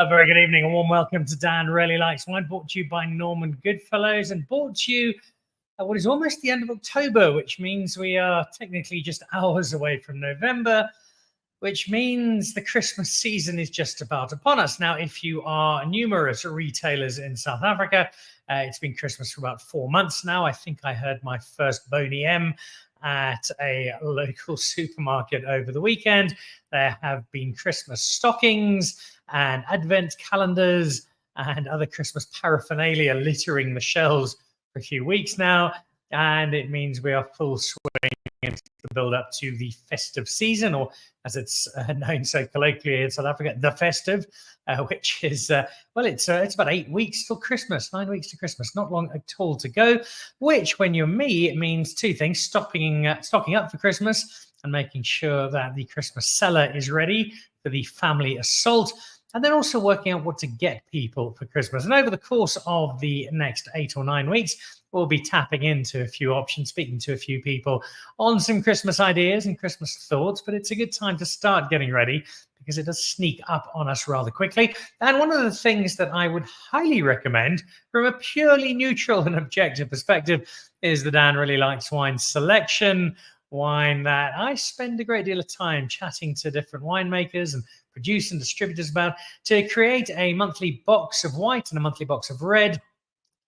A very good evening, a warm welcome to Dan Really Likes Wine, brought to you by Norman Goodfellows and brought to you at what is almost the end of October, which means we are technically just hours away from November, which means the Christmas season is just about upon us. Now, if you are numerous retailers in South Africa, it's been Christmas for about 4 months now. I think I heard my first Boney M at a local supermarket over the weekend. There have been Christmas stockings and advent calendars and other Christmas paraphernalia littering the shelves for a few weeks now. And it means we are full swing into the build up to the festive season, or as it's known so colloquially in South Africa, the festive, which is, it's about 8 weeks till Christmas, 9 weeks to Christmas, not long at all to go, which when you're me, it means two things: stocking up for Christmas and making sure that the Christmas cellar is ready for the family assault, and then also working out what to get people for Christmas. And over the course of the next 8 or 9 weeks, we'll be tapping into a few options, speaking to a few people on some Christmas ideas and Christmas thoughts. But it's a good time to start getting ready because it does sneak up on us rather quickly. And one of the things that I would highly recommend from a purely neutral and objective perspective is the Dan Really Likes Wine selection. Wine that I spend a great deal of time chatting to different winemakers and producers and distributors about, to create a monthly box of white and a monthly box of red.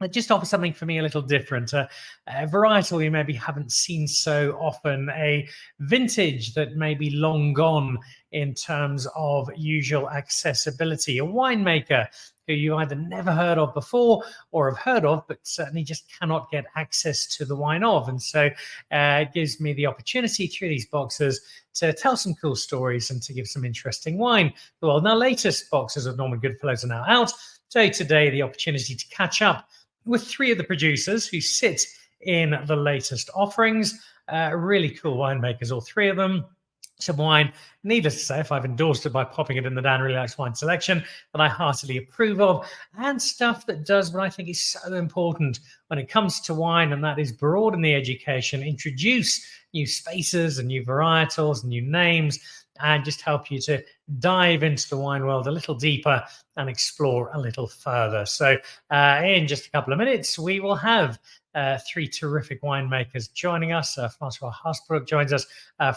It just offers something for me a little different, a varietal you maybe haven't seen so often, a vintage that may be long gone in terms of usual accessibility, a winemaker who you either never heard of before or have heard of, but certainly just cannot get access to the wine of. And so it gives me the opportunity through these boxes to tell some cool stories and to give some interesting wine. Well, now latest boxes of Norman Goodfellows are now out. So today, the opportunity to catch up with 3 of the producers who sit in the latest offerings. Really cool winemakers, all 3 of them. Some wine, needless to say, if I've endorsed it by popping it in the Dan Really Likes Wine selection, that I heartily approve of, and stuff that does what I think is so important when it comes to wine, and that is broaden the education, introduce new spaces and new varietals and new names, and just help you to dive into the wine world a little deeper and explore a little further. So in just a couple of minutes, we will have 3 terrific winemakers joining us. Francois Haasbroek joins us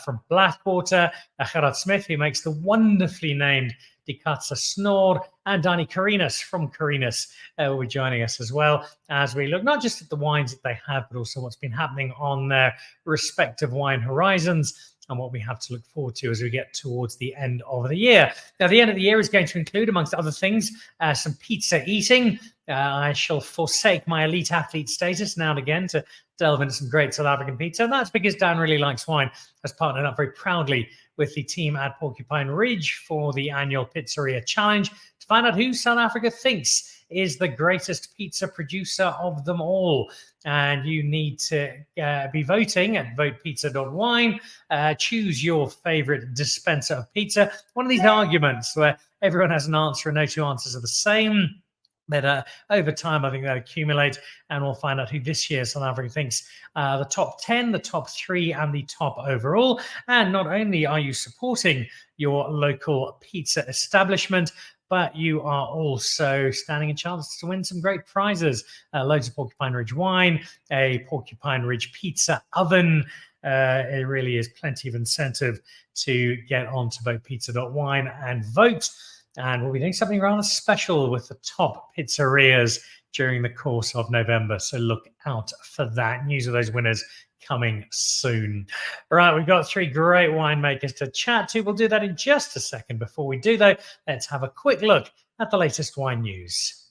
from Blackwater, Gerhard Smith, who makes the wonderfully named Snor, and Danie Carinus from Carinus will be joining us as well, as we look not just at the wines that they have, but also what's been happening on their respective wine horizons and what we have to look forward to as we get towards the end of the year. Now, the end of the year is going to include, amongst other things, some pizza eating. I shall forsake my elite athlete status now and again to delve into some great South African pizza. And that's because Dan Really Likes Wine has partnered up very proudly with the team at Porcupine Ridge for the annual Pizzeria Challenge to find out who South Africa thinks is the greatest pizza producer of them all. And you need to be voting at votepizza.wine. Choose your favorite dispenser of pizza. One of these arguments where everyone has an answer and no 2 answers are the same. But over time, I think that accumulate, and we'll find out who this year South Africa thinks the top 10, the top 3, and the top overall. And not only are you supporting your local pizza establishment, but you are also standing a chance to win some great prizes. Loads of Porcupine Ridge wine, a Porcupine Ridge pizza oven. It really is plenty of incentive to get on to votepizza.wine and vote. And we'll be doing something rather special with the top pizzerias during the course of November. So look out for that. News of those winners coming soon. All right, we've got 3 great winemakers to chat to. We'll do that in just a second. Before we do, though, let's have a quick look at the latest wine news.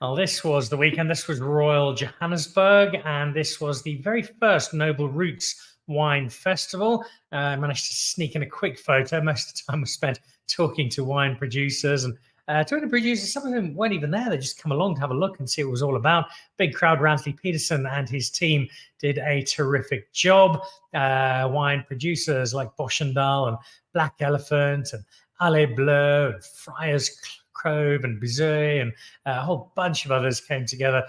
Well, this was the weekend. This was Royal Johannesburg, and this was the very first Noble Roots Wine Festival. I managed to sneak in a quick photo. Most of the time was spent talking to wine producers and talking to producers. Some of them weren't even there. They just come along to have a look and see what it was all about. Big crowd. Ransley Peterson and his team did a terrific job. Wine producers like Boschendal and Black Elephant and Allée Bleu and Friars Cove and Bizet and a whole bunch of others came together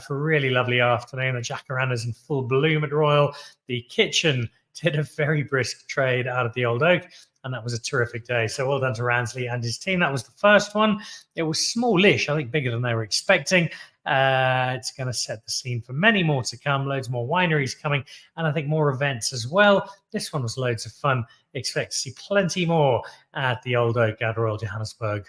for a really lovely afternoon. The jacarandas in full bloom at Royal. The kitchen did a very brisk trade out of the Old Oak, and that was a terrific day. So well done to Ransley and his team. That was the first one. It was smallish, I think bigger than they were expecting. It's going to set the scene for many more to come, loads more wineries coming, and I think more events as well. This one was loads of fun. Expect to see plenty more at the Old Oak at Royal Johannesburg.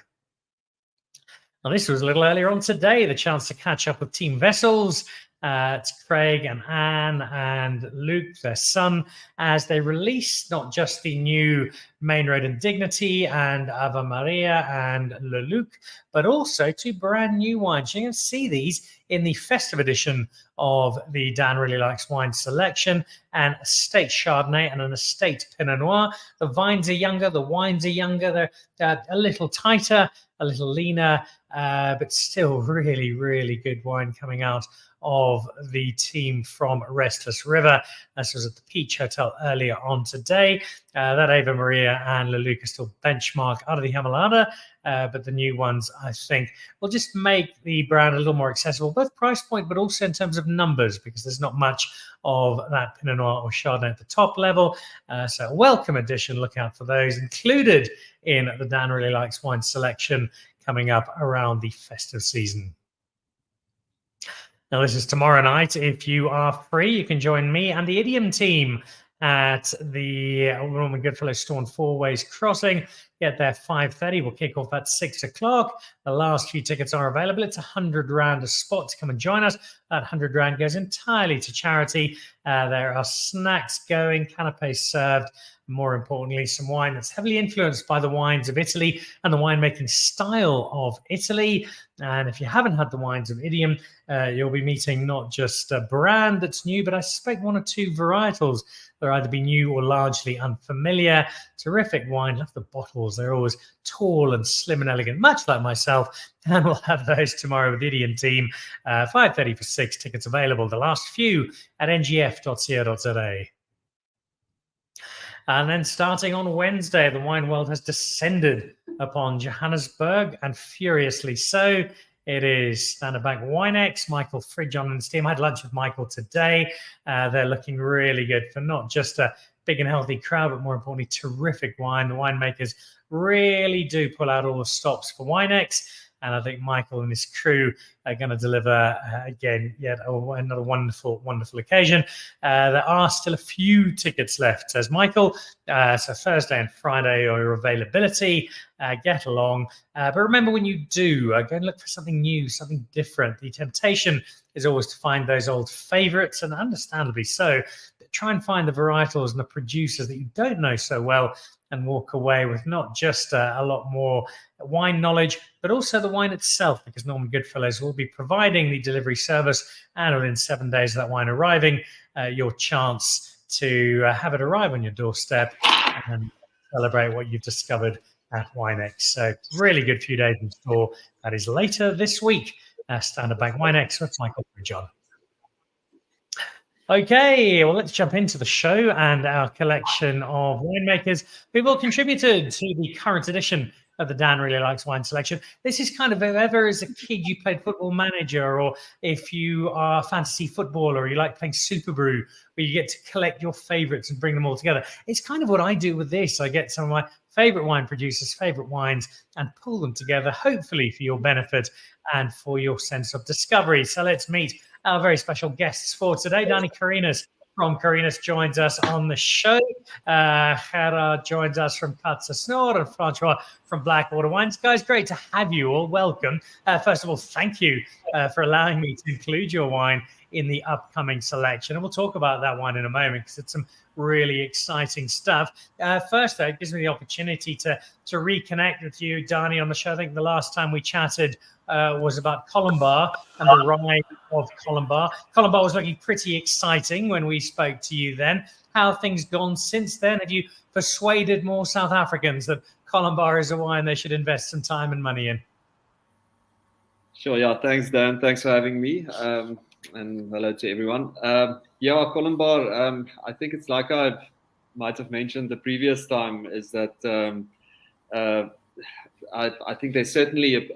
Now, this was a little earlier on today, the chance to catch up with Team Vessels. It's Craig and Anne and Luke, their son, as they release not just the new Main Road and Dignity and Ave Maria and Le Luc, but also 2 brand new wines. You're going to see these in the festive edition of the Dan Really Likes Wine selection, an estate Chardonnay and an estate Pinot Noir. The vines are younger, the wines are younger, they're a little tighter, a little leaner, but still really, really good wine coming out of the team from Restless River. This was at the Peach Hotel earlier on today. That Ave Maria and Le Luc are still benchmark out of the Hamalada, but the new ones, I think, will just make the brand a little more accessible, both price point, but also in terms of numbers, because there's not much of that Pinot Noir or Chardonnay at the top level. So a welcome addition. Look out for those included in the Dan Really Likes Wine selection coming up around the festive season. Now, this is tomorrow night. If you are free, you can join me and the Idiom team at the Norman Goodfellow Storm Four Ways Crossing. Get there 5:30. We'll kick off at 6 o'clock. The last few tickets are available. It's 100 Rand a spot to come and join us. That 100 Rand goes entirely to charity. There are snacks going, canapes served. More importantly, some wine that's heavily influenced by the wines of Italy and the winemaking style of Italy. And if you haven't had the wines of Idiom, you'll be meeting not just a brand that's new, but I suspect 1 or 2 varietals that are either be new or largely unfamiliar. Terrific wine. Love the bottles. They're always tall and slim and elegant, much like myself. And we'll have those tomorrow with the Idiom team. 5:30 for 6 tickets available. The last few at ngf.co.za. And then starting on Wednesday, the wine world has descended upon Johannesburg, and furiously so. It is Standard Bank WineX, Michael Fridjon and his team. I had lunch with Michael today. They're looking really good for not just a big and healthy crowd, but more importantly, terrific wine. The winemakers really do pull out all the stops for WineX. And I think Michael and his crew are going to deliver, again, yet another wonderful, wonderful occasion. There are still a few tickets left, says Michael. So Thursday and Friday are your availability. Get along. But remember, when you do, go and look for something new, something different. The temptation is always to find those old favorites, and understandably so. But try and find the varietals and the producers that you don't know so well, and walk away with not just a lot more wine knowledge, but also the wine itself, because Norman Goodfellows will be providing the delivery service, and within 7 days of that wine arriving, your chance to have it arrive on your doorstep and celebrate what you've discovered at WineX. So really good few days in store. That is later this week. Standard Bank WineX with Michael Fridjon. Okay, well, let's jump into the show and our collection of winemakers who've all contributed to the current edition of the Dan Really Likes Wine selection. This is kind of whoever as a kid you played Football Manager, or if you are a fantasy footballer, or you like playing Super Brew, where you get to collect your favorites and bring them all together. It's kind of what I do with this. I get some of my favorite wine producers, favorite wines, and pull them together, hopefully for your benefit and for your sense of discovery. So let's meet our very special guests for today. Danie Carinus from Carinus joins us on the show. Gerhard joins us from Snor, and Francois from Blackwater Wines. Guys, great to have you all. Welcome. First of all, thank you for allowing me to include your wine in the upcoming selection. And we'll talk about that wine in a moment, because it's some really exciting stuff. First, though, it gives me the opportunity to reconnect with you, Danie, on the show. I think the last time we chatted was about Colombar and the rise of Colombar. Colombar was looking pretty exciting when we spoke to you then. How have things gone since then? Have you persuaded more South Africans that Colombar is a wine they should invest some time and money in? Sure, yeah. Thanks, Dan. Thanks for having me. And hello to everyone. Yeah, Colombar, I think it's like I might have mentioned the previous time, is that I think there's certainly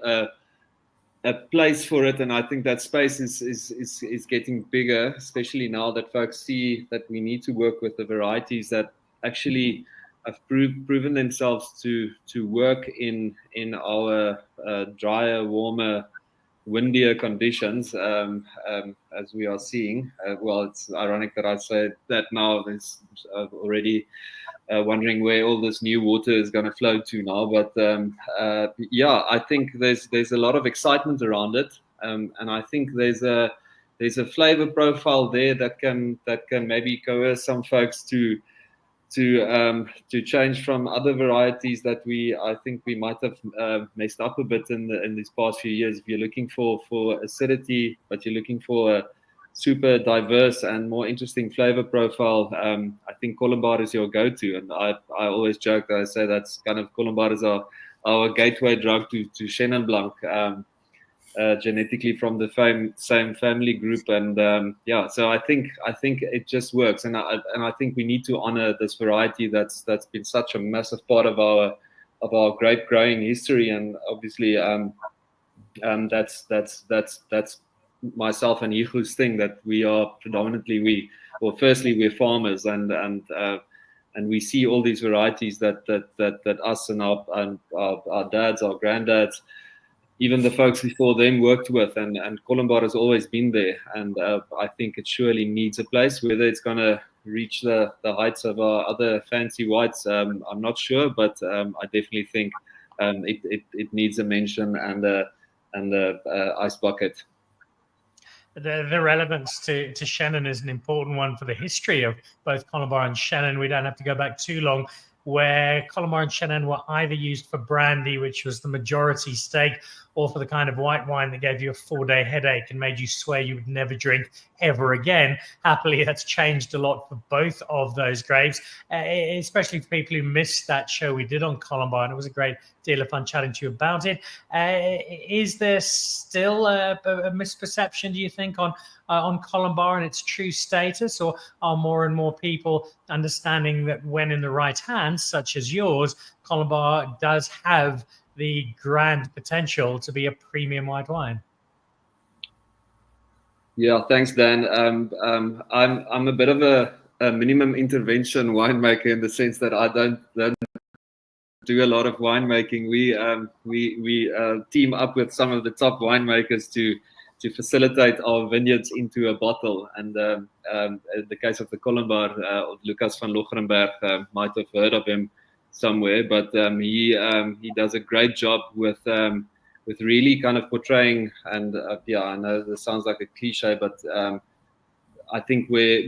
a place for it, and I think that space is getting bigger, especially now that folks see that we need to work with the varieties that actually have proven themselves to work in our drier, warmer, windier conditions, as we are seeing. Well, it's ironic that I say that now. There's already wondering where all this new water is going to flow to now. But yeah, I think there's a lot of excitement around it, and I think there's a flavor profile there that can maybe coerce some folks to change from other varieties that I think we might have messed up a bit in these past few years. If you're looking for acidity, but you're looking for a super diverse and more interesting flavor profile, I think Colombard is your go-to. And I always joke that I say that's kind of Colombard is our gateway drug to Chenin Blanc, genetically from the same family group. And yeah, so I think it just works. And I think we need to honor this variety that's been such a massive part of our grape growing history. And obviously, that's myself and Yihu's thing, that we are predominantly firstly we're farmers, and we see all these varieties that us and our dads, our granddads, even the folks before them worked with, and Colombard has always been there, and I think it surely needs a place. Whether it's going to reach the heights of our other fancy whites, I'm not sure, but I definitely think it needs a mention and a ice bucket. The relevance to Chenin is an important one for the history of both Colombard and Chenin. We don't have to go back too long, where Colombard and Chenin were either used for brandy, which was the majority stake, or for the kind of white wine that gave you a 4-day headache and made you swear you would never drink ever again. Happily, that's changed a lot for both of those grapes, especially for people who missed that show we did on Colombard. It was a great deal of fun chatting to you about it. Is there still a misperception, do you think, on Colombard and its true status, or are more and more people understanding that when in the right hands, such as yours, Colombard does have the grand potential to be a premium white wine? Yeah, thanks, Dan. I'm a bit of a minimum intervention winemaker, in the sense that I don't do a lot of winemaking. We team up with some of the top winemakers to facilitate our vineyards into a bottle. And in the case of the Colombard, Lucas van Locherenberg, might have heard of him somewhere, but he does a great job with really kind of portraying, and yeah, I know this sounds like a cliche, but I think where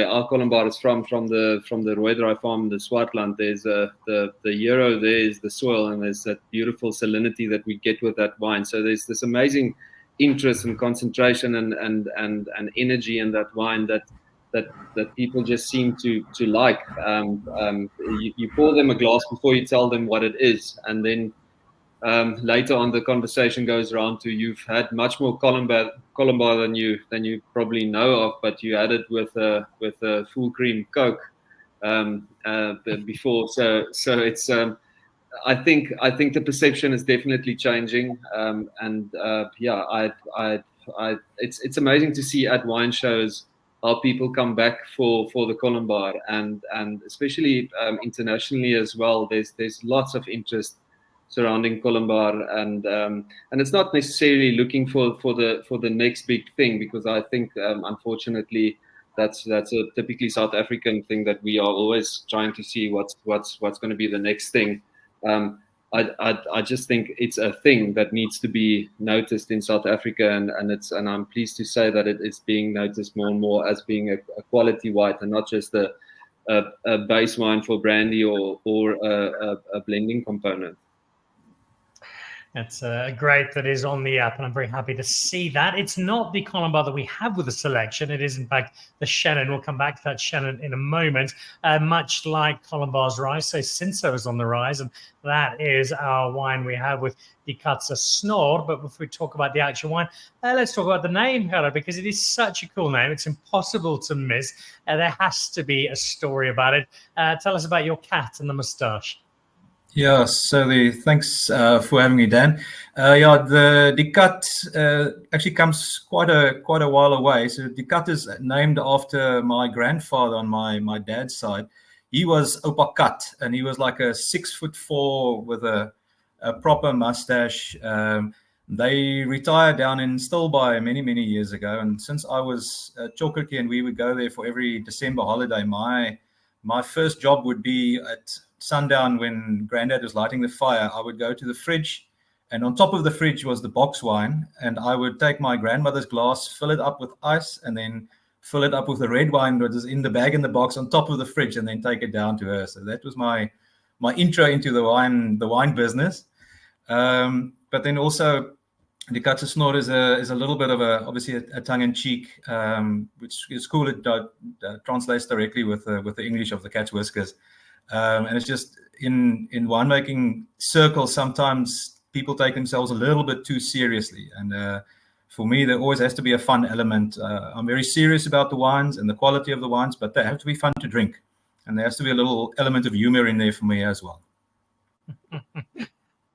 our Colombard is from the Rooidraai farm, the Swartland, there's the hero there is the soil, and there's that beautiful salinity that we get with that wine. So there's this amazing interest and concentration and energy in that wine that people just seem to like. You pour them a glass before you tell them what it is, and then later on the conversation goes around to, you've had much more Colombard than you probably know of, but you had it with a full cream Coke before. So it's I think the perception is definitely changing, and yeah, it's amazing to see at wine shows how people come back for the Colombard, and especially internationally as well. There's lots of interest surrounding Colombard, and it's not necessarily looking for the next big thing, because I think unfortunately that's a typically South African thing, that we are always trying to see what's going to be the next thing. I just think it's a thing that needs to be noticed in South Africa, and I'm pleased to say that it's being noticed more and more as being a quality white, and not just a base wine for brandy or a blending component. It's a grape that is on the app, and I'm very happy to see that. It's not the Colombard that we have with the selection. It is, in fact, the Chenin. We'll come back to that Chenin in a moment. Much like Colombard's rise, so Cinsault is on the rise, and that is our wine we have with the Katza Snor. But before we talk about the actual wine, let's talk about the name, Gerhard, because it is such a cool name. It's impossible to miss. There has to be a story about it. Tell us about your cat and the moustache. Yeah, so thanks for having me, Dan. Yeah, the cut actually comes quite a while away. So the cut is named after my grandfather on my dad's side. He was Opa Cut, and he was like a 6'4" with a proper mustache. They retired down in Stilbaai many years ago, and since I was at Chocolate, and we would go there for every December holiday, my first job would be at sundown when Granddad was lighting the fire. I would go to the fridge, and on top of the fridge was the box wine, and I would take my grandmother's glass, fill it up with ice, and then fill it up with the red wine that was in the bag in the box on top of the fridge, and then take it down to her. So that was my intro into the wine business. But then also, the Katse Snor is a little bit of obviously a tongue-in-cheek, which is cool. It translates directly with the English of the cat's whiskers, and it's just in winemaking circles, sometimes people take themselves a little bit too seriously, and for me, there always has to be a fun element. I'm very serious about the wines and the quality of the wines, but they have to be fun to drink, and there has to be a little element of humor in there for me as well.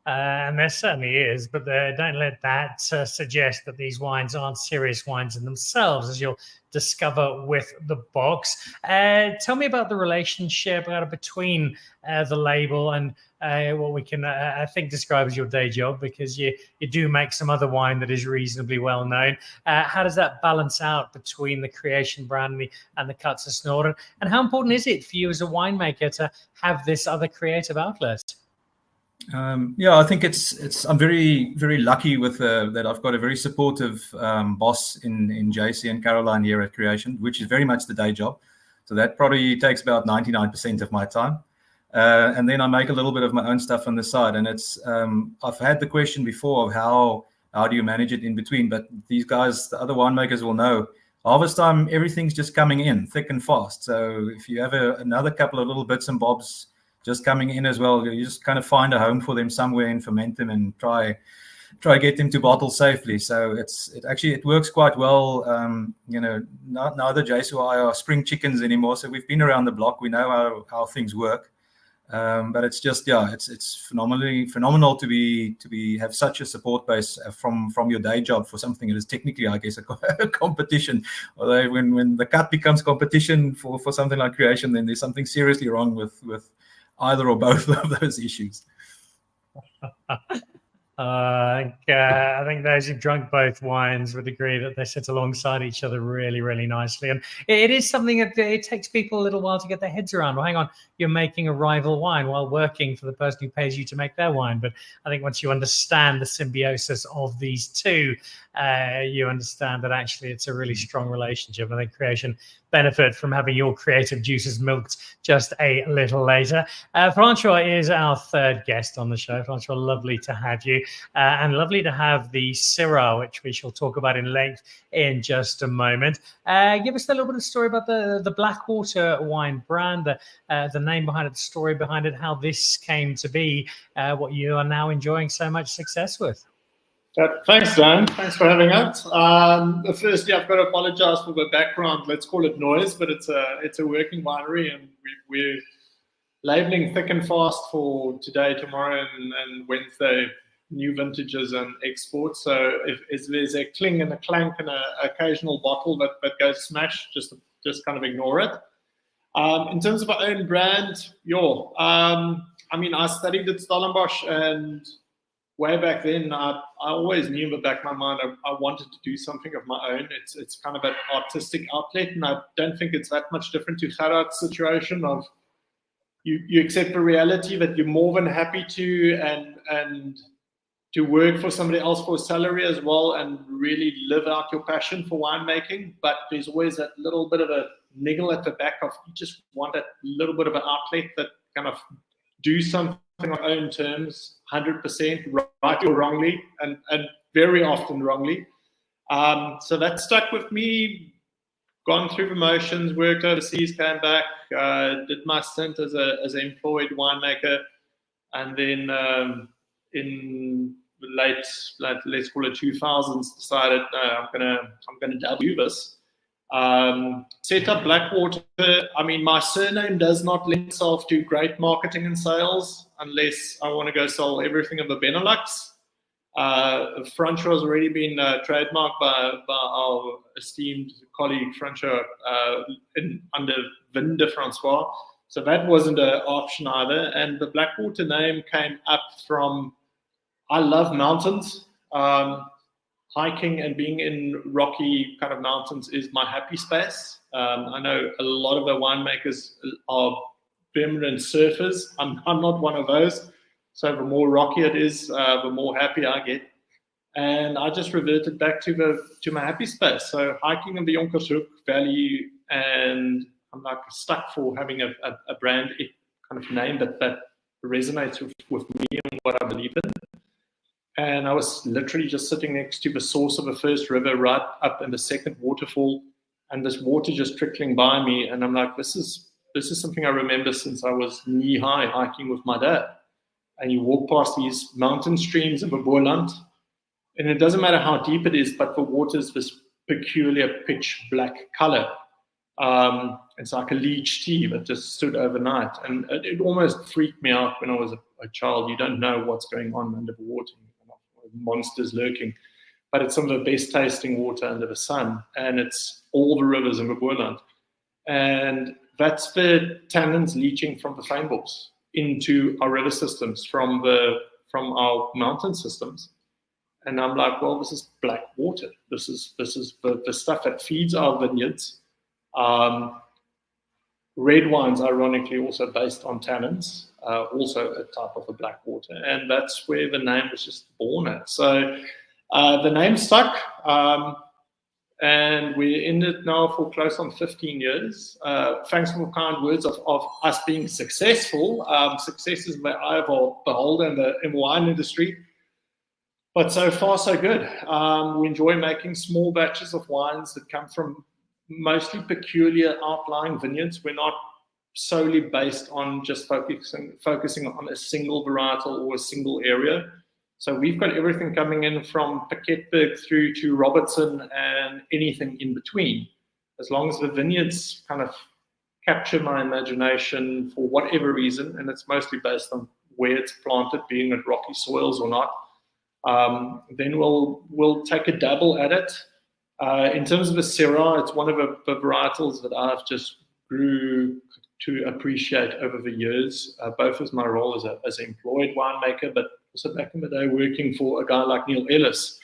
And there certainly is, but don't let that suggest that these wines aren't serious wines in themselves, as you'll discover with the box. Tell me about the relationship between the label and what we can, I think, describe as your day job, because you do make some other wine that is reasonably well known. How does that balance out between the creation brand and the Katse Snor? And how important is it for you as a winemaker to have this other creative outlet? Yeah, I think I'm very lucky with that. I've got a very supportive boss in JC and Caroline here at Creation, which is very much the day job. So that probably takes about 99% of my time, and then I make a little bit of my own stuff on the side. And it's I've had the question before of how do you manage it in between? But these guys, the other winemakers, will know. Harvest time, everything's just coming in thick and fast. So if you have another couple of little bits and bobs just coming in as well, you just kind of find a home for them somewhere and ferment them and try get them to bottle safely. So it works quite well. Neither Jace or I are spring chickens anymore, so we've been around the block. We know how things work. But it's just it's phenomenal to have such a support base from your day job for something that is technically, I guess, a competition. Although when the cut becomes competition for something like creation, then there's something seriously wrong with either or both of those issues. I think those who've drunk both wines would agree that they sit alongside each other really nicely. And it is something that it takes people a little while to get their heads around. Well, hang on, you're making a rival wine while working for the person who pays you to make their wine. But I think once you understand the symbiosis of these two, you understand that actually it's a really strong relationship. I think Creation benefit from having your creative juices milked just a little later. Francois is our third guest on the show. Francois, lovely to have you, and lovely to have the Syrah, which we shall talk about in length in just a moment. Give us a little bit of story about the Blackwater wine brand, the name behind it, the story behind it, how this came to be what you are now enjoying so much success with. Thanks, Dan. Thanks for having us. Firstly, I've got to apologize for the background. Let's call it noise, but it's a working winery, and we're labeling thick and fast for today, tomorrow, and Wednesday, new vintages and exports. So if there's a cling and a clank and an occasional bottle that goes smash, just kind of ignore it. In terms of our own brand, I studied at Stellenbosch, and way back then, I always knew in the back of my mind I wanted to do something of my own. It's kind of an artistic outlet, and I don't think it's that much different to Gerhard's situation of you accept the reality that you're more than happy to and to work for somebody else for a salary as well and really live out your passion for winemaking. But there's always that little bit of a niggle at the back of you just want that little bit of an outlet that kind of do something on our own terms, 100%, right or wrongly, and very often wrongly. So that stuck with me, gone through the motions, worked overseas, came back, did my stint as an employed winemaker, and then in the late, let's call it 2000s, decided I'm gonna do this. Set up Blackwater. I mean, my surname does not lend itself to great marketing and sales unless I want to go sell everything of the Benelux. Francois has already been trademarked by our esteemed colleague Francois under Vin de Francois. So that wasn't an option either. And the Blackwater name came up from, I love mountains. Hiking and being in rocky kind of mountains is my happy space. I know a lot of the winemakers are permanent surfers. I'm not one of those. So the more rocky it is, the more happy I get. And I just reverted back to my happy space. So hiking in the Jonkershoek Valley, and I'm like stuck for having a brand kind of name that resonates with me and what I believe in. And I was literally just sitting next to the source of the first river, right up in the second waterfall, and this water just trickling by me. And I'm like, this is something I remember since I was knee-high hiking with my dad. And you walk past these mountain streams of the Boerland, and it doesn't matter how deep it is, but the water is this peculiar pitch black color. It's like a leech tea that just stood overnight. And it almost freaked me out when I was a child. You don't know what's going on under the water. Monsters lurking, but it's some of the best tasting water under the sun, and it's all the rivers in the Boerland, and that's the tannins leaching from the fynbos into our river systems from our mountain systems. And I'm like, well, this is black water. This is the stuff that feeds our vineyards. Red wines, ironically, also based on tannins. Also a type of a black water, and that's where the name was just born at. So the name stuck, and we're in it now for close on 15 years. Thanks for the kind words of us being successful. Success is the eye of the beholder in the wine industry, but so far so good. We enjoy making small batches of wines that come from mostly peculiar outlying vineyards. We're not solely based on just focusing on a single varietal or a single area. So we've got everything coming in from Paquetberg through to Robertson and anything in between. As long as the vineyards kind of capture my imagination for whatever reason, and it's mostly based on where it's planted, being at rocky soils or not, then we'll take a dabble at it. In terms of the Syrah, it's one of the varietals that I've just grew to appreciate over the years, both as my role as an employed winemaker, but also back in the day working for a guy like Neil Ellis.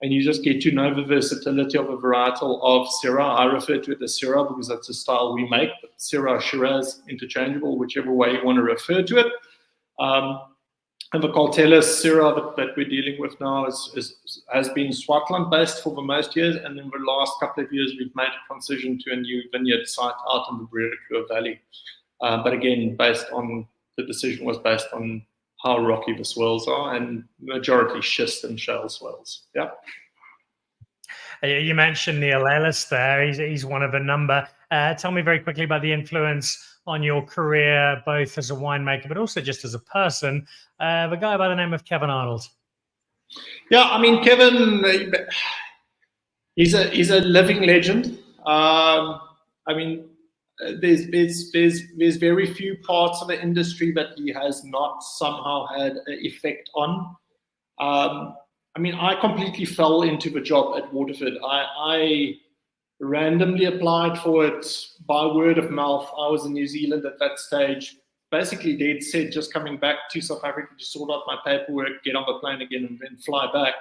And you just get to know the versatility of a varietal of Syrah. I refer to it as Syrah because that's the style we make, but Syrah, Shiraz, interchangeable, whichever way you want to refer to it. And the Cartelis Syrah that we're dealing with now has been Swartland-based for the most years, and in the last couple of years, we've made a transition to a new vineyard site out in the Breedekloof Valley. But again, the decision was based on how rocky the swells are, and majority schist and shale swells. Yeah. You mentioned Neil Ellis there. He's one of a number. Tell me very quickly about the influence on your career, both as a winemaker, but also just as a person, the guy by the name of Kevin Arnold. Yeah, I mean, Kevin, he's a living legend. I mean, there's very few parts of the industry that he has not somehow had an effect on. I mean, I completely fell into the job at Waterford. I randomly applied for it by word of mouth. I was in New Zealand at that stage, basically dead set, just coming back to South Africa to sort out my paperwork, get on the plane again, and then fly back,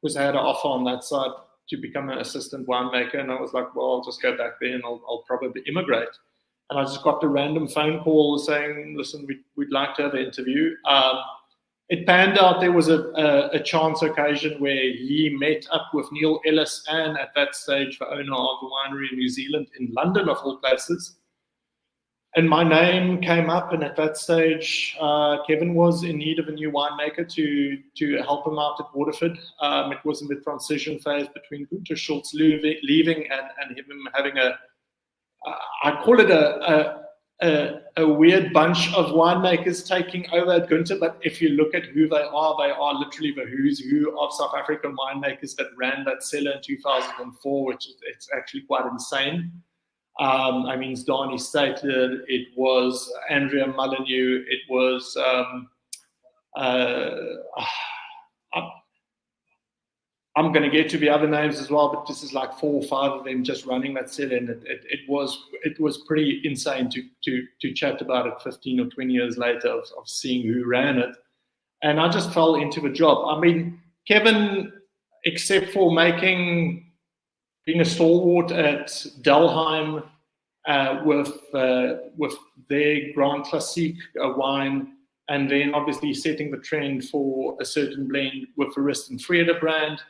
because I had an offer on that side to become an assistant winemaker. And I was like, well, I'll just go back there and I'll probably immigrate. And I just got the random phone call saying, listen, we'd like to have an interview. It panned out. There was a chance occasion where he met up with Neil Ellis and at that stage the owner of the winery in New Zealand, in London of all places. And my name came up, and at that stage, Kevin was in need of a new winemaker to help him out at Waterford. It was in the transition phase between Gunther Schultz leaving and him having I call it a weird bunch of winemakers taking over at Günther, but if you look at who they are literally the who's who of South African winemakers that ran that cellar in 2004, which it's actually quite insane. I mean, it's Danie Carinus, it was Andrea Molyneux, it was I'm going to get to the other names as well, but this is like 4 or 5 of them just running that cellar, and it was pretty insane to chat about it 15 or 20 years later of seeing who ran it, and I just fell into the job. I mean, Kevin, except for being a stalwart at Delheim with their Grand Classique wine, and then obviously setting the trend for a certain blend with the Rist and Freda brand.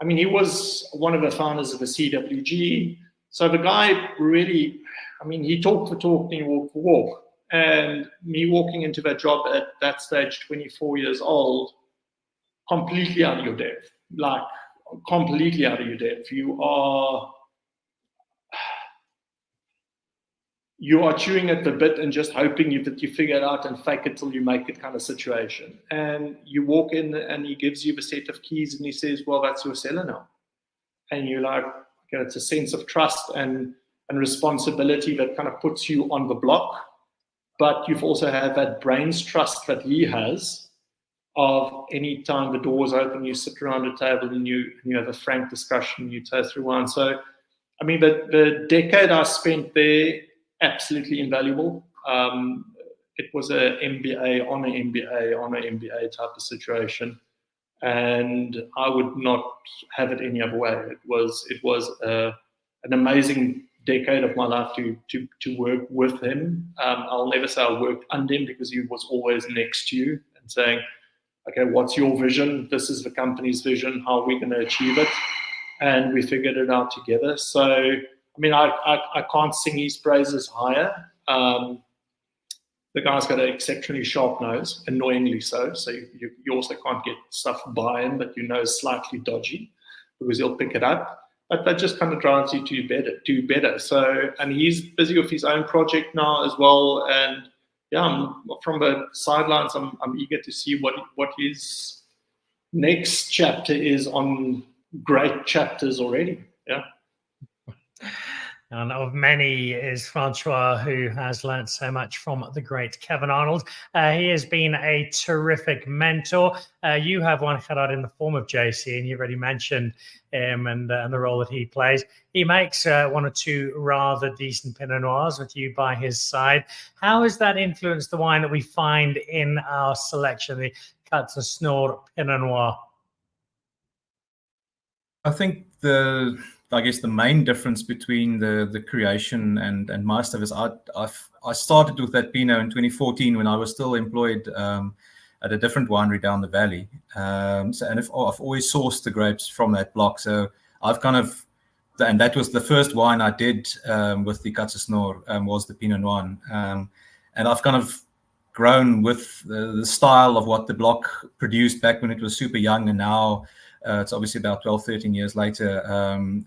I mean, he was one of the founders of the CWG. So the guy really, I mean, he talked the talk and he walked the walk. And me walking into that job at that stage, 24 years old, completely out of your depth. Like, completely out of your depth. You are chewing at the bit and just hoping that you figure it out and fake it till you make it kind of situation. And you walk in and he gives you the set of keys and he says, well, that's your cellar now. And you're like, okay, it's a sense of trust and responsibility that kind of puts you on the block. But you've also had that brain's trust that he has of any time the doors open, you sit around a table and you have a frank discussion, you taste through wine. So, I mean, the decade I spent there, absolutely invaluable. It was a MBA on an MBA type of situation, and I would not have it any other way. It was an amazing decade of my life to work with him. I'll never say I worked under him because he was always next to you and saying, okay, what's your vision? This is the company's vision. How are we going to achieve it? And we figured it out together. So, I mean, I can't sing his praises higher. The guy's got an exceptionally sharp nose, annoyingly so. So you also can't get stuff by him that you know is slightly dodgy because he'll pick it up. But that just kind of drives you to do better. So, and he's busy with his own project now as well. And yeah, from the sidelines, I'm eager to see what his next chapter is on great chapters already. Yeah. And of many is Francois, who has learned so much from the great Kevin Arnold. He has been a terrific mentor. You have one, Gerhard, in the form of JC, and you've already mentioned him and the role that he plays. He makes 1 or 2 rather decent Pinot Noirs with you by his side. How has that influenced the wine that we find in our selection, the Snor Pinot Noir? I think the main difference between the creation and my stuff is I started with that Pinot in 2014 when I was still employed at a different winery down the valley. I've always sourced the grapes from that block. So I've and that was the first wine I did with the Snor was the Pinot Noir. And I've kind of grown with the style of what the block produced back when it was super young, and now it's obviously about 12, 13 years later,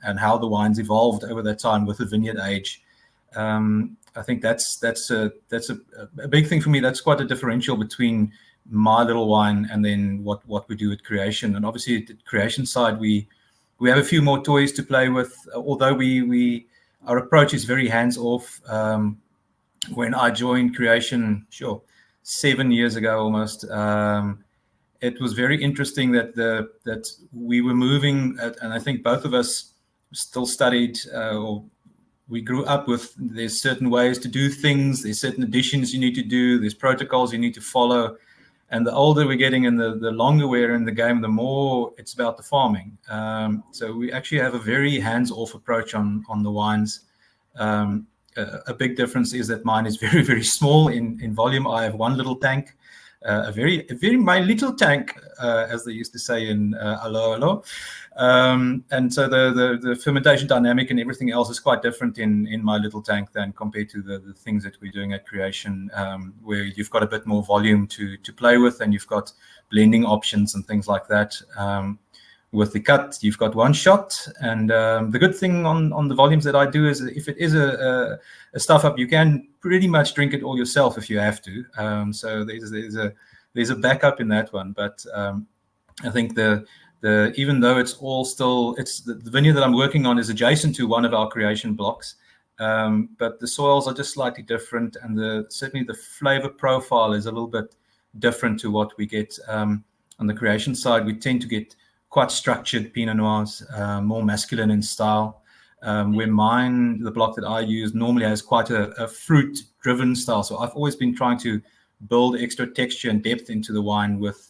and how the wines evolved over that time with the vineyard age. I think that's a big thing for me. That's quite a differential between my little wine and then what we do at creation. And obviously at the creation side, we have a few more toys to play with, although our approach is very hands-off. When I joined creation, 7 years ago almost, it was very interesting that we were moving, and I think both of us still studied, or we grew up with, there's certain ways to do things, there's certain additions you need to do, there's protocols you need to follow. And the older we're getting and the longer we're in the game, the more it's about the farming. So we actually have a very hands-off approach on the wines. A big difference is that mine is very, very small in volume. I have one little tank. A very my little tank, as they used to say in Alo. And so the fermentation dynamic and everything else is quite different in my little tank than compared to the things that we're doing at creation, where you've got a bit more volume to play with, and you've got blending options and things like that. with the cut, you've got one shot. And the good thing on the volumes that I do is if it is a stuff up, you can pretty much drink it all yourself if you have to. So there's a backup in that one. But I think even though it's the vineyard that I'm working on is adjacent to one of our creation blocks, but the soils are just slightly different, and certainly the flavor profile is a little bit different to what we get on the creation side. We tend to get quite structured Pinot Noirs, more masculine in style, where the block that I use normally has quite a fruit-driven style. So I've always been trying to build extra texture and depth into the wine with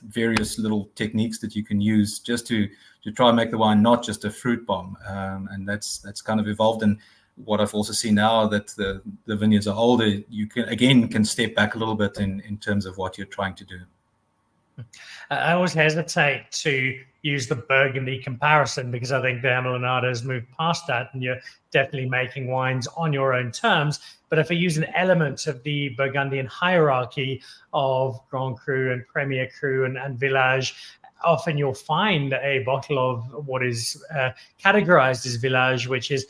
various little techniques that you can use just to try and make the wine not just a fruit bomb. And that's kind of evolved. And what I've also seen now that the vineyards are older, you can step back a little bit in terms of what you're trying to do. I always hesitate to use the Burgundy comparison because I think the Amolinado has moved past that, and you're definitely making wines on your own terms. But if I use an element of the Burgundian hierarchy of Grand Cru and Premier Cru and Village, often you'll find a bottle of what is categorized as Village, which is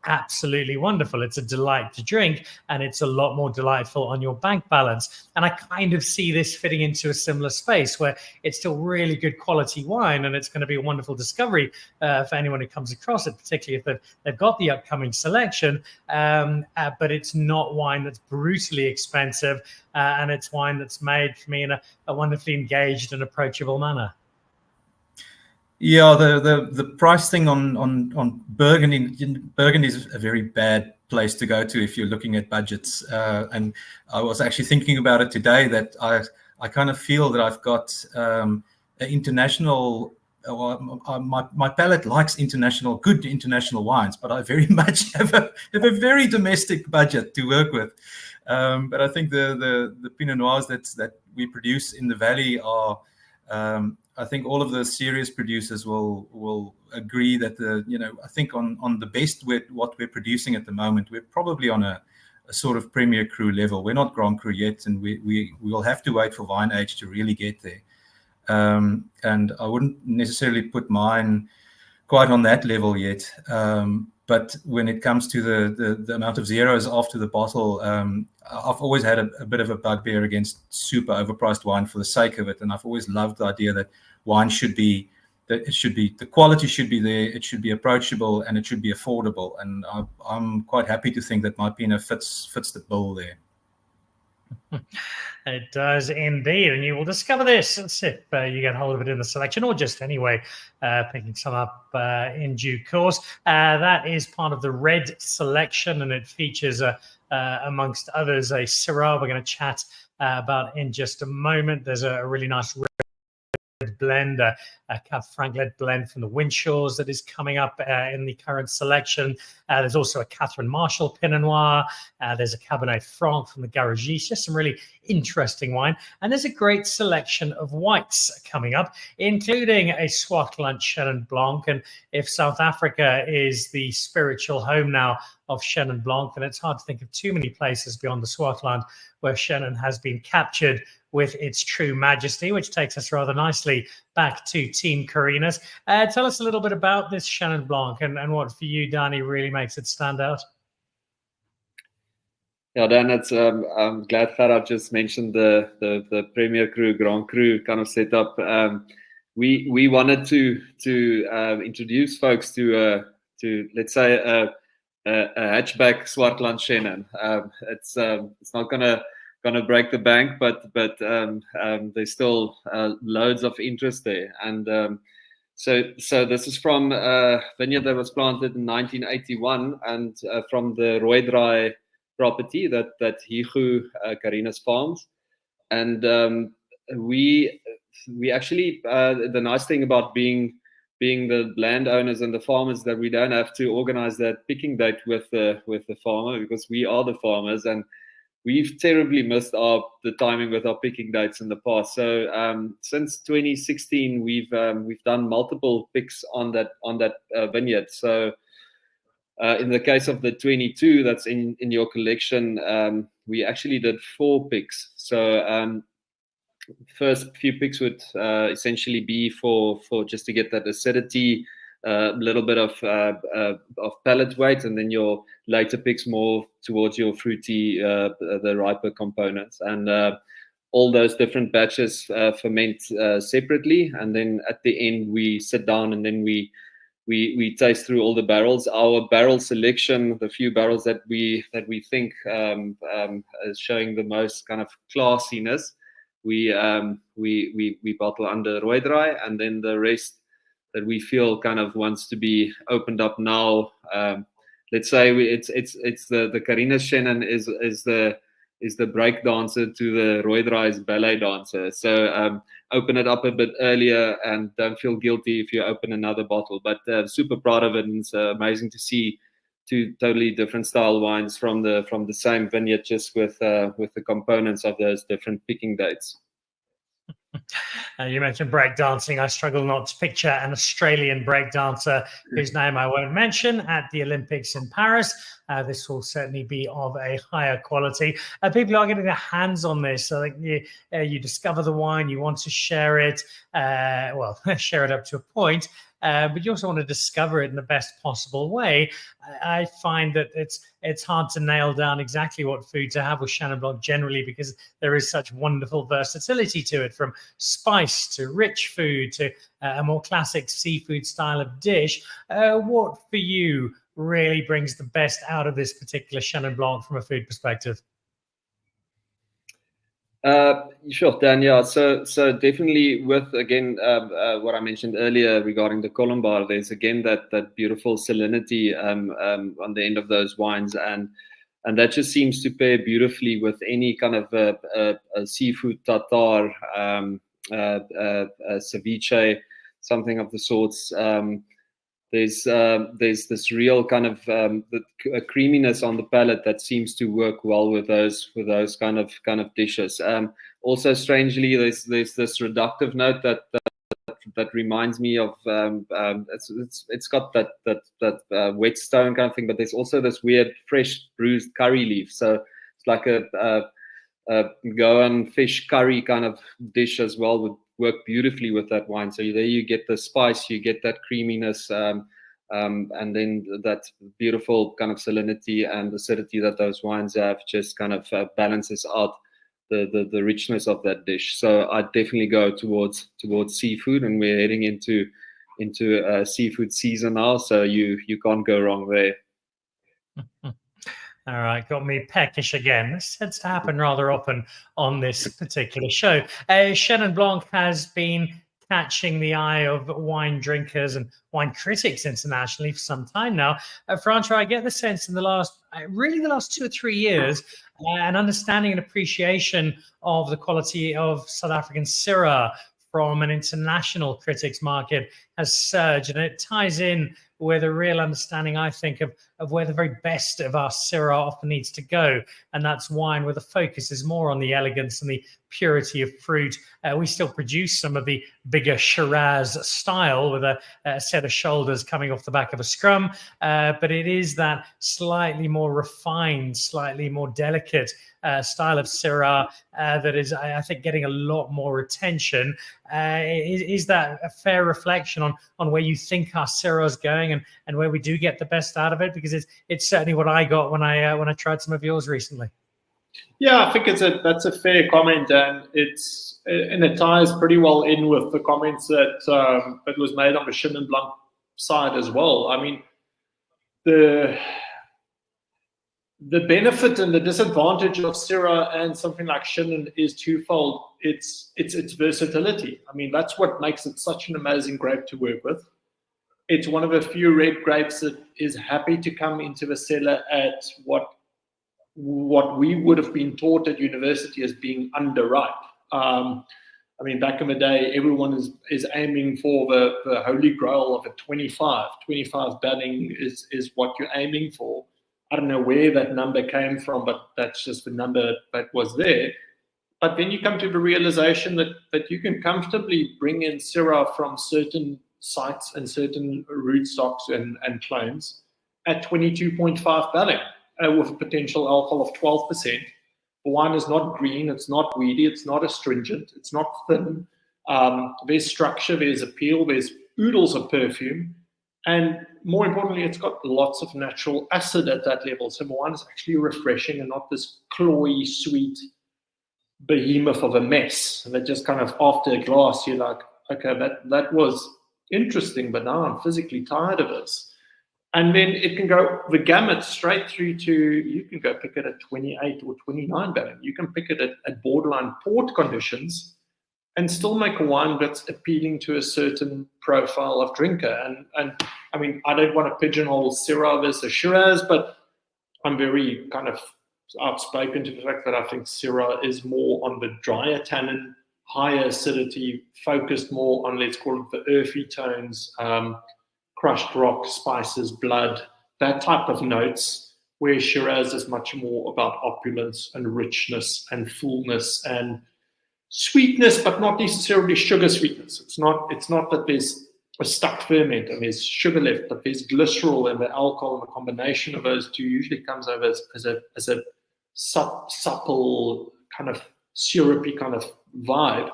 absolutely wonderful. It's a delight to drink, and it's a lot more delightful on your bank balance. And I kind of see this fitting into a similar space where it's still really good quality wine, and it's going to be a wonderful discovery for anyone who comes across it, particularly if they've got the upcoming selection. But it's not wine that's brutally expensive, and it's wine that's made for me in a wonderfully engaged and approachable manner. Yeah, the price thing on Burgundy is a very bad place to go to if you're looking at budgets. And I was actually thinking about it today that I kind of feel that I've got an international. My palate likes good international wines, but I very much have a very domestic budget to work with. But I think the Pinot Noirs that we produce in the valley are. I think all of the serious producers will agree that I think on the best what we're producing at the moment, we're probably on a sort of Premier Cru level. We're not Grand Cru yet, and we will have to wait for vine age to really get there. And I wouldn't necessarily put mine quite on that level yet. But when it comes to the amount of zeros after the bottle, I've always had a bit of a bugbear against super overpriced wine for the sake of it. And I've always loved the idea that wine the quality should be there, it should be approachable, and it should be affordable. And I'm quite happy to think that my Pinot fits the bill there. It does indeed, and you will discover this if you get hold of it in the selection, or just anyway picking some up in due course. That is part of the red selection, and it features amongst others a Syrah we're going to chat about in just a moment. There's a really nice red blend, a Cab Franc-led blend from the Windshaws that is coming up in the current selection. There's also a Catherine Marshall Pinot Noir. There's a Cabernet Franc from the Garagiste, just some really interesting wine. And there's a great selection of whites coming up, including a Swartland Chenin Blanc. And if South Africa is the spiritual home now of Chenin Blanc, then it's hard to think of too many places beyond the Swartland where Chenin has been captured with its true majesty, which takes us rather nicely back to Team Carinus. Tell us a little bit about this Chenin Blanc and what for you, Danie, really makes it stand out. Yeah, Dan, I'm glad Gerhard just mentioned the Premier Cru, Grand Cru kind of setup. We wanted to introduce folks to let's say a hatchback Swartland Chenin. It's not gonna break the bank, but there's still loads of interest there. And so this is from a vineyard that was planted in 1981, and from the Rooidraai property that Danie Carinus farms. And we actually the nice thing about being the landowners and the farmers, that we don't have to organize that picking date with the farmer, because we are the farmers, and we've terribly missed the timing with our picking dates in the past. So since 2016, we've done multiple picks on that vineyard. So in the case of the 22 that's in your collection, we actually did 4 picks. So first few picks would essentially be for just to get that acidity, a little bit of palate weight, and then your later picks more towards your fruity, the riper components. And all those different batches ferment separately, and then at the end we sit down and then we taste through all the barrels. Our barrel selection, the few barrels that we think is showing the most kind of classiness, we bottle under Rooidry, and then the rest that we feel kind of wants to be opened up now. Let's say it's the Carinus Shannon is the break dancer to the Rooidry's ballet dancer. So open it up a bit earlier and don't feel guilty if you open another bottle. But super proud of it, and it's amazing to see two totally different style wines from the same vineyard, just with the components of those different picking dates. You mentioned breakdancing. I struggle not to picture an Australian breakdancer whose name I won't mention at the Olympics in Paris. This will certainly be of a higher quality. People are getting their hands on this. So you discover the wine, you want to share it. Well, share it up to a point. But you also want to discover it in the best possible way. I find that it's hard to nail down exactly what food to have with Chenin Blanc generally, because there is such wonderful versatility to it, from spice to rich food to a more classic seafood style of dish. What for you really brings the best out of this particular Chenin Blanc from a food perspective? Sure, Dan. Yeah, so definitely with, again, what I mentioned earlier regarding the Colombar, there's again that beautiful salinity on the end of those wines, and that just seems to pair beautifully with any kind of a seafood tartare, ceviche, something of the sorts. There's this real kind of a creaminess on the palate that seems to work well with those kind of dishes. Also, strangely, there's this reductive note that reminds me of it's got that whetstone kind of thing, but there's also this weird fresh bruised curry leaf. So it's like a Goan fish curry kind of dish as well, would work beautifully with that wine. So there you get the spice, you get that creaminess, and then that beautiful kind of salinity and acidity that those wines have just kind of balances out the richness of that dish. So I definitely go towards seafood, and we're heading into seafood season now, so you can't go wrong there. All right, got me peckish again. This tends to happen rather often on this particular show. Chenin Blanc has been catching the eye of wine drinkers and wine critics internationally for some time now. Francois, I get the sense in the last 2 or 3 years, an understanding and appreciation of the quality of South African Syrah from an international critics market has surged, and it ties in with a real understanding, I think, of where the very best of our Syrah often needs to go. And that's wine where the focus is more on the elegance and the purity of fruit. We still produce some of the bigger Shiraz style with a set of shoulders coming off the back of a scrum. But it is that slightly more refined, slightly more delicate style of Syrah that is, I think, getting a lot more attention. Is that a fair reflection on where you think our Syrah is going and where we do get the best out of it? Because it's certainly what I got when I tried some of yours recently. Yeah, I think that's a fair comment, and it ties pretty well in with the comments that was made on the Chenin Blanc side as well. I mean, the benefit and the disadvantage of Syrah and something like Chenin is twofold. It's its versatility. I mean, that's what makes it such an amazing grape to work with. It's one of a few red grapes that is happy to come into the cellar at what we would have been taught at university as being underripe. I mean, back in the day, everyone is aiming for the holy grail of a 25. 25 banning is what you're aiming for. I don't know where that number came from, but that's just the number that was there. But then you come to the realization that you can comfortably bring in Syrah from certain sites and certain rootstocks and clones at 22.5 banning with a potential alcohol of 12%. wine is not green, it's not weedy, it's not astringent, it's not thin. There's structure, there's appeal, there's oodles of perfume, and more importantly, it's got lots of natural acid at that level. So wine is actually refreshing and not this cloyy, sweet behemoth of a mess. And that just kind of after a glass, you're like, okay, that was interesting, but now I'm physically tired of this. And then it can go the gamut straight through to, you can go pick it at 28 or 29 Ballon. You can pick it at borderline port conditions and still make a wine that's appealing to a certain profile of drinker. And I mean, I don't want to pigeonhole Syrah versus Shiraz, but I'm very kind of outspoken to the fact that I think Syrah is more on the drier tannin, higher acidity, focused more on, let's call it the earthy tones, crushed rock, spices, blood, that type of notes, where Shiraz is much more about opulence and richness and fullness and sweetness, but not necessarily sugar sweetness. It's not that there's a stuck ferment and there's sugar left, but there's glycerol and the alcohol, and the combination of those two usually comes over as a supple kind of syrupy kind of vibe.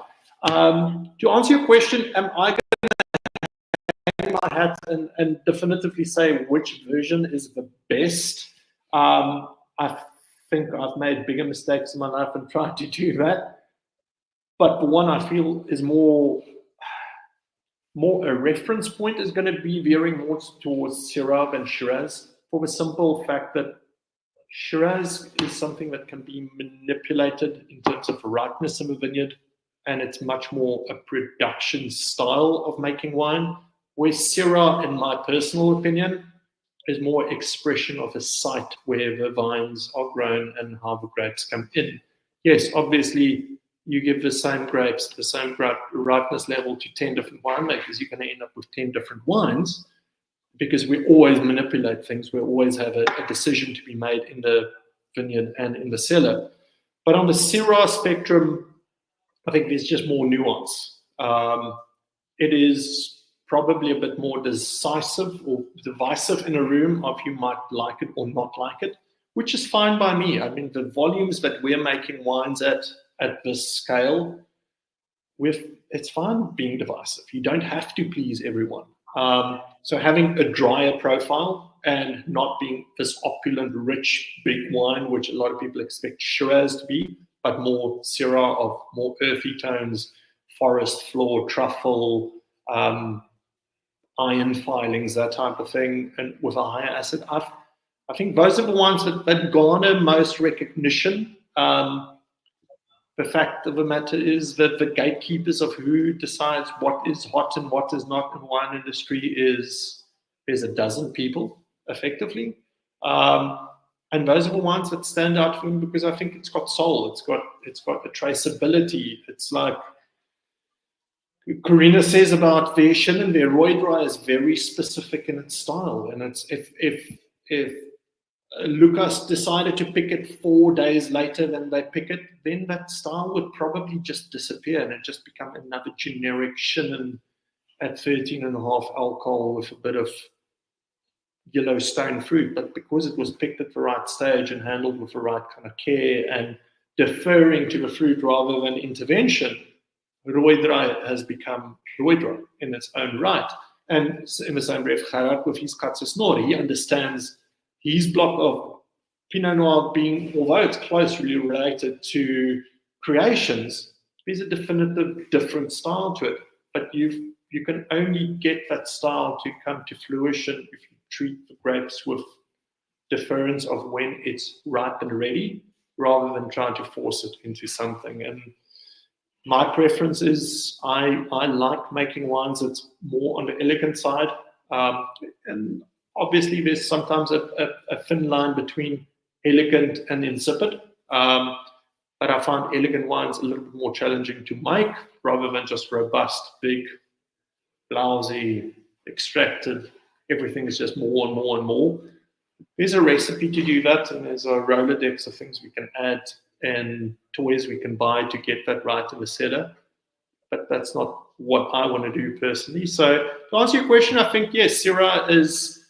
To answer your question, am I going to hang my hat and definitively say which version is the best? I think I've made bigger mistakes in my life and tried to do that. But the one I feel is more a reference point is going to be veering more towards Syrah than Shiraz, for the simple fact that Shiraz is something that can be manipulated in terms of ripeness of a vineyard, and it's much more a production style of making wine, where Syrah, in my personal opinion, is more expression of a site where the vines are grown and how the grapes come in. Yes, obviously, you give the same grapes, the same ripeness level to 10 different winemakers, you're going to end up with 10 different wines, because we always manipulate things. We always have a decision to be made in the vineyard and in the cellar. But on the Syrah spectrum, I think there's just more nuance. It is probably a bit more decisive or divisive in a room of you might like it or not like it, which is fine by me. I mean, the volumes that we're making wines at this scale, it's fine being divisive. You don't have to please everyone. So having a drier profile and not being this opulent, rich, big wine, which a lot of people expect Shiraz to be, but more Syrah of more earthy tones, forest floor, truffle, iron filings, that type of thing, and with a higher acid. I think those are the ones that garner most recognition. The fact of the matter is that the gatekeepers of who decides what is hot and what is not in the wine industry there's a dozen people, effectively. And those are the ones that stand out for me because I think it's got soul, it's got a traceability. It's like Carinus says about their Schillen, their Roydra is very specific in its style. And it's if Lucas decided to pick it 4 days later than they pick it, then that style would probably just disappear and it just become another generic Schillen at 13.5 alcohol with a bit of yellow stone fruit. But because it was picked at the right stage and handled with the right kind of care and deferring to the fruit rather than intervention, Roydra has become Roydra in its own right. And in the same breath, Gerhard with his Snor, he understands his block of Pinot Noir being, although it's closely related to creations, there's a definitive different style to it. But you can only get that style to come to fruition if you treat the grapes with deference of when it's ripe and ready, rather than trying to force it into something. And my preference is I like making wines that's more on the elegant side. And obviously, there's sometimes a thin line between elegant and insipid. But I find elegant wines a little bit more challenging to make rather than just robust, big, blousy, extracted. Everything is just more and more and more. There's a recipe to do that, and there's a Rolodex of things we can add and toys we can buy to get that right in the cellar. But that's not what I want to do personally. So to answer your question, I think, yes, Syrah is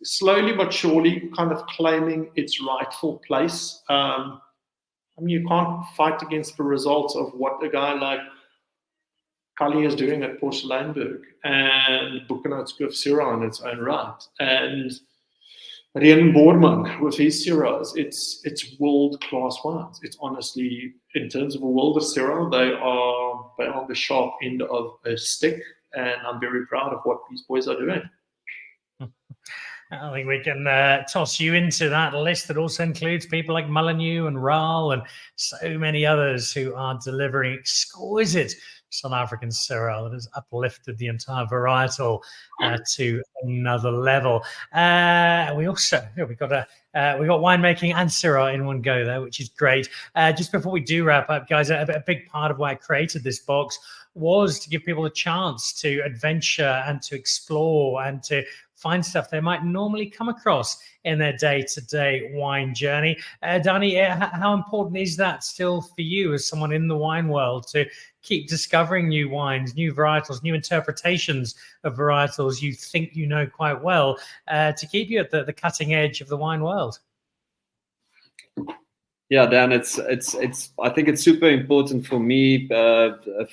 slowly but surely kind of claiming its rightful place. I mean, you can't fight against the results of what a guy like Kali is doing at Porcelainberg and Boekenhoutskoof Syrah in its own right. And Rien Boorman with his Syrahs, it's world-class wines. It's honestly, in terms of a world of Syrah, they are on the sharp end of a stick, and I'm very proud of what these boys are doing. I think we can toss you into that list that also includes people like Molyneux and Raal and so many others who are delivering exquisite South African Syrah that has uplifted the entire varietal to another level. We also we got winemaking and Syrah in one go there, which is great. Just before we do wrap up, guys, a big part of why I created this box was to give people a chance to adventure and to explore and to find stuff they might normally come across in their day-to-day wine journey. Danie, how important is that still for you as someone in the wine world to keep discovering new wines, new varietals, new interpretations of varietals you think you know quite well, to keep you at the cutting edge of the wine world? Yeah, Dan, it's. I think it's super important for me.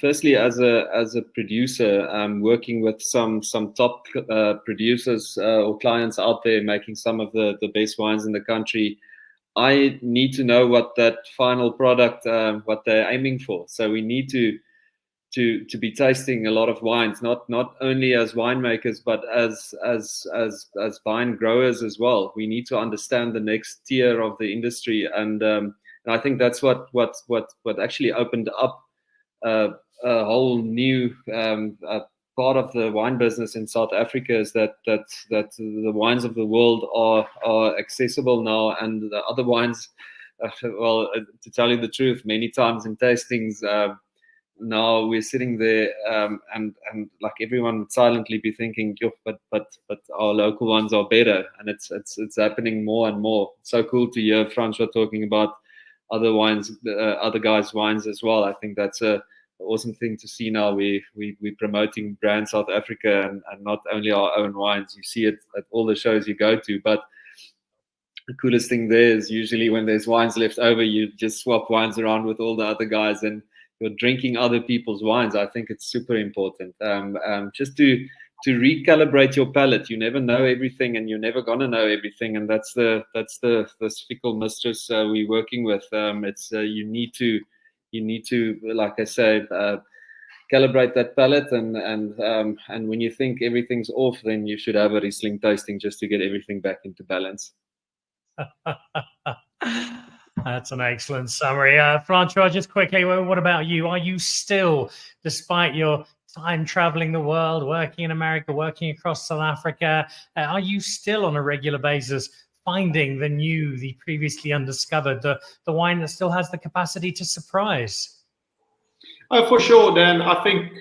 Firstly, as a producer, working with some top producers or clients out there making some of the best wines in the country. I need to know what that final product, what they're aiming for. So we need to be tasting a lot of wines, not only as winemakers, but as vine growers as well. We need to understand the next tier of the industry, and I think that's what actually opened up a whole new part of the wine business in South Africa, is that the wines of the world are accessible now, and the other wines, well, to tell you the truth, many times in tastings. Now we're sitting there, and like everyone would silently be thinking, but our local ones are better, and it's happening more and more. It's so cool to hear Francois talking about other wines, other guys' wines as well. I think that's a awesome thing to see now. We're promoting brand South Africa, and not only our own wines. You see it at all the shows you go to, but the coolest thing there is usually when there's wines left over, you just swap wines around with all the other guys, and you're drinking other people's wines. I think it's super important, just to recalibrate your palate. You never know everything, and you're never gonna know everything, and that's the fickle mistress we're working with. It's you need to, like I say, calibrate that palate, and when you think everything's off, then you should have a Riesling tasting just to get everything back into balance. That's an excellent summary. Francois, just quickly, what about you? Are you still, despite your time traveling the world, working in America, working across South Africa, are you still on a regular basis finding the new, the previously undiscovered, the wine that still has the capacity to surprise? Oh, for sure, Dan. I think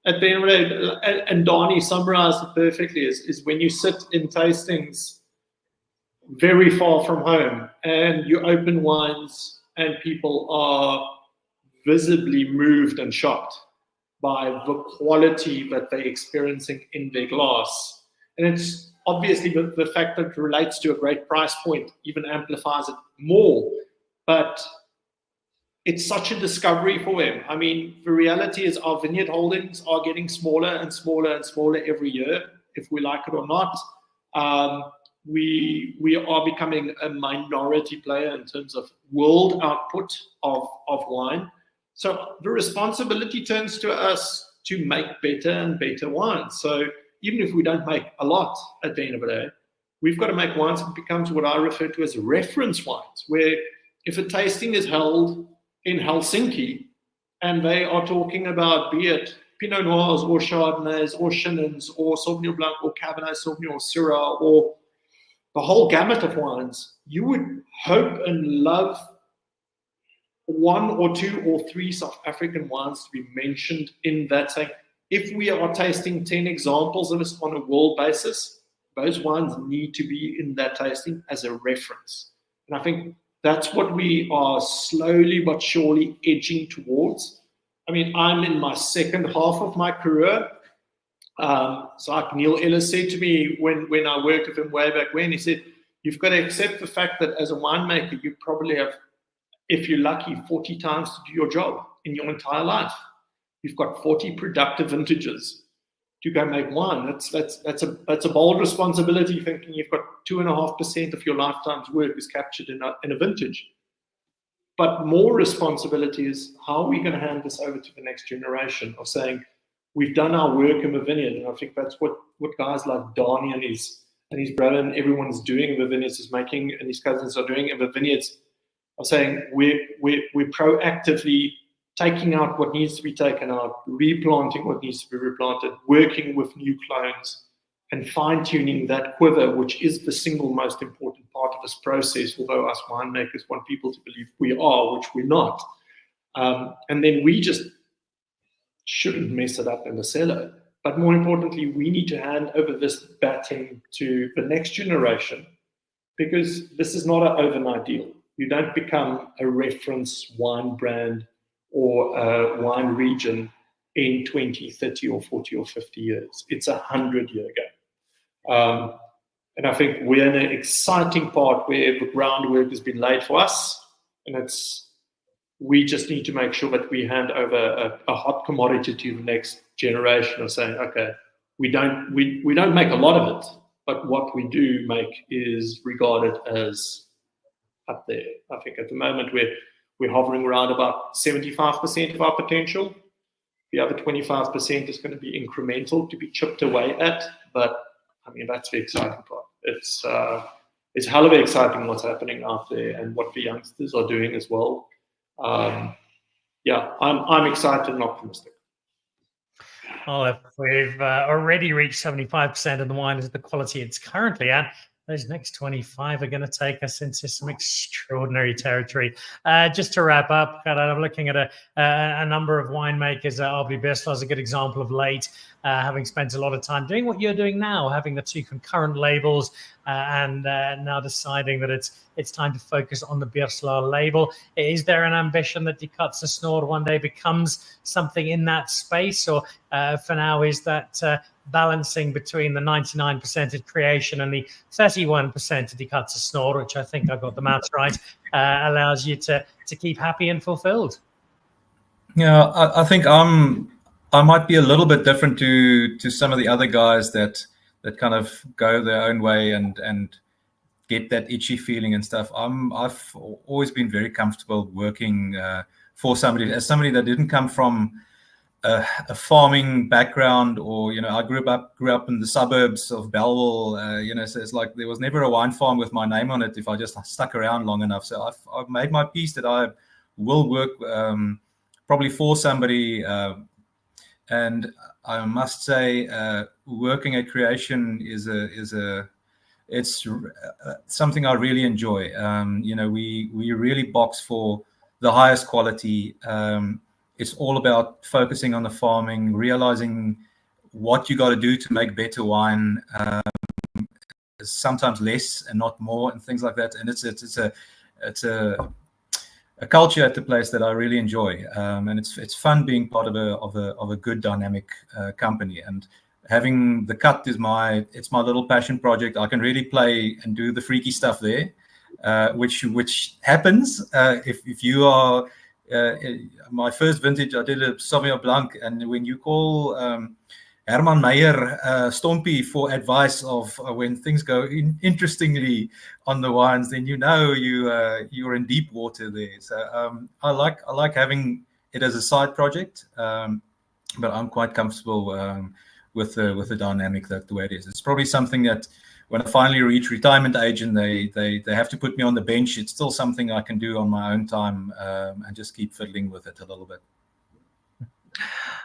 at the end of the day, and Danie summarized it perfectly, is when you sit in tastings very far from home and you open wines and people are visibly moved and shocked by the quality that they're experiencing in their glass. And it's obviously the fact that it relates to a great price point even amplifies it more, but it's such a discovery for them. I mean, the reality is our vineyard holdings are getting smaller and smaller and smaller every year, if we like it or not. We are becoming a minority player in terms of world output of wine. So the responsibility turns to us to make better and better wines. So even if we don't make a lot at the end of the day, we've got to make wines that becomes what I refer to as reference wines, where if a tasting is held in Helsinki and they are talking about, be it Pinot Noirs or Chardonnays or Chinons or Sauvignon Blanc or Cabernet Sauvignon or Syrah or the whole gamut of wines, you would hope and love one or two or three South African wines to be mentioned in that saying. If we are tasting 10 examples of this on a world basis, those wines need to be in that tasting as a reference. And I think that's what we are slowly but surely edging towards. I mean, I'm in my second half of my career. So like Neil Ellis said to me when I worked with him way back when, he said, you've got to accept the fact that as a winemaker, you probably have if you're lucky, 40 times to do your job in your entire life. You've got 40 productive vintages to go make wine. That's a bold responsibility, thinking you've got 2.5% of your lifetime's work is captured in a vintage. But more responsibility is, how are we going to hand this over to the next generation, of saying, we've done our work in the vineyard. And I think that's what guys like Danie and his brother and everyone's doing in the vineyards is making, and his cousins are doing in the vineyards, of saying we're proactively taking out what needs to be taken out, replanting what needs to be replanted, working with new clones, and fine-tuning that quiver, which is the single most important part of this process, although us winemakers want people to believe we are, which we're not. And then we just shouldn't mess it up in the cellar. But more importantly, we need to hand over this baton to the next generation, because this is not an overnight deal. You don't become a reference wine brand or a wine region in 20, 30 or 40 or 50 years. It's a 100-year game. And I think we're in an exciting part where the groundwork has been laid for us, and we just need to make sure that we hand over a hot commodity to the next generation, of saying, okay, we don't make a lot of it, but what we do make is regarded as up there. I think at the moment we're hovering around about 75% of our potential. The other 25% is going to be incremental to be chipped away at, but I mean, that's the exciting part. It's hell of exciting what's happening out there and what the youngsters are doing as well. Yeah, I'm excited and optimistic. Well, if we've already reached 75% of the wine is the quality it's currently at, those next 25 are going to take us into some extraordinary territory. Just to wrap up, I'm looking at a number of winemakers. RB Bersla is a good example of late, having spent a lot of time doing what you're doing now, having the two concurrent labels, and now deciding that it's time to focus on the Bersla label. Is there an ambition that Die Katse Snor one day becomes something in that space, or for now is that balancing between the 99% at creation and the 31% at Die Katse Snor, which I think I got the maths right, allows you to keep happy and fulfilled? Yeah, I think I might be a little bit different to some of the other guys that kind of go their own way and get that itchy feeling and stuff. I've always been very comfortable working for somebody that didn't come from a farming background, or I grew up in the suburbs of Belleville. So it's like there was never a wine farm with my name on it if I just stuck around long enough. So I've made my peace that I will work probably for somebody. And I must say, working at creation is it's something I really enjoy. We really box for the highest quality. It's all about focusing on the farming, realizing what you got to do to make better wine. Sometimes less and not more, and things like that. And it's a culture at the place that I really enjoy, and it's fun being part of a good dynamic company. And having the cut is my little passion project. I can really play and do the freaky stuff there, which happens if you are. My first vintage, I did a Sauvignon Blanc, and when you call Herman Meyer Stompie for advice of when things go interestingly on the wines, then you're in deep water there. So I like having it as a side project, but I'm quite comfortable with the dynamic the way it is. It's probably something that when I finally reach retirement age and they have to put me on the bench, it's still something I can do on my own time and just keep fiddling with it a little bit.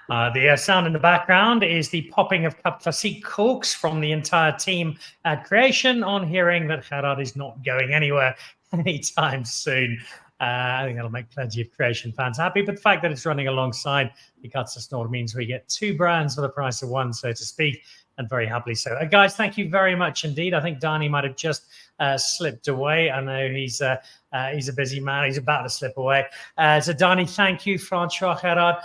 The sound in the background is the popping of Cup Classique corks from the entire team at Creation on hearing that Gerhard is not going anywhere anytime soon. I think that'll make plenty of Creation fans happy, but the fact that it's running alongside Die Katse Snor means we get two brands for the price of one, so to speak, and very happily so. Guys, thank you very much indeed. I think Danie might have just slipped away. I know he's He's a busy man. He's about to slip away. So, Danie, thank you, Francois, Gerhard,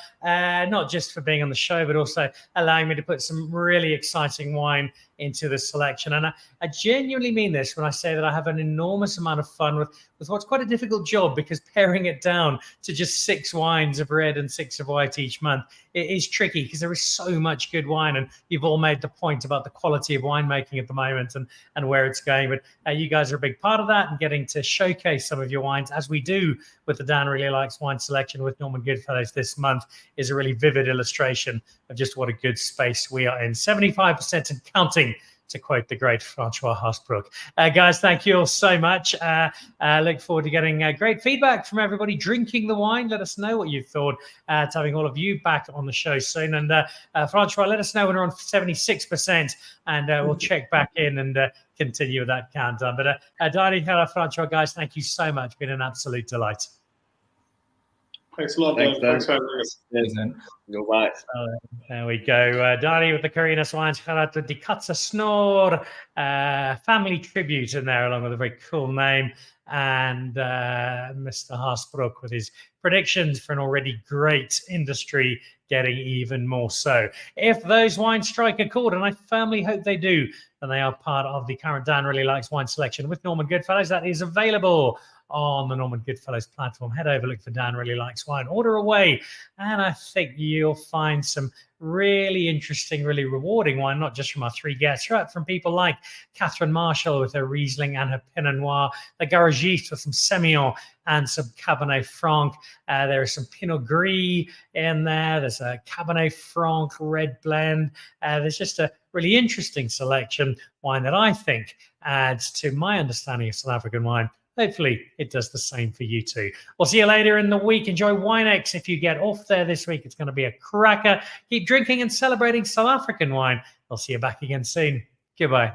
not just for being on the show, but also allowing me to put some really exciting wine into the selection. And I genuinely mean this when I say that I have an enormous amount of fun with what's quite a difficult job, because paring it down to just 6 wines of red and 6 of white each month, it is tricky because there is so much good wine. And you've all made the point about the quality of winemaking at the moment and where it's going. But you guys are a big part of that, and getting to showcase some of your wines, as we do with the Dan Really Likes Wine Selection with Norman Goodfellows this month, is a really vivid illustration of just what a good space we are in. 75% and counting, to quote the great Francois Haasbroek. Guys, thank you all so much. Look forward to getting great feedback from everybody drinking the wine. Let us know what you thought, to having all of you back on the show soon. And Francois, let us know when we're on 76%, and we'll check back in and continue with that countdown. But Danie, Francois, guys, thank you so much. Been an absolute delight. Thanks a lot, Thanks, Dan. Thanks for having us. Cheers, Dan. Goodbye. There we go. Danie with the Carinus wines. Gerhard with the Snor. Family tribute in there, along with a very cool name. And Mr. Haasbroek with his predictions for an already great industry getting even more so. If those wines strike a chord, and I firmly hope they do, then they are part of the current Dan Really Likes Wine Selection with Norman Goodfellows. That is available on the Norman Goodfellows platform. Head over, look for Dan Really Likes Wine, order away, and I think you'll find some really interesting, really rewarding wine, not just from our 3 guests, right from people like Catherine Marshall with her Riesling and her Pinot Noir, the Garagiste with some Semillon and some Cabernet Franc. There is some Pinot Gris in there. There's a Cabernet Franc red blend. There's just a really interesting selection wine that I think adds to my understanding of South African wine. Hopefully it does the same for you too. We'll see you later in the week. Enjoy WineX. If you get off there this week, it's going to be a cracker. Keep drinking and celebrating South African wine. I'll see you back again soon. Goodbye.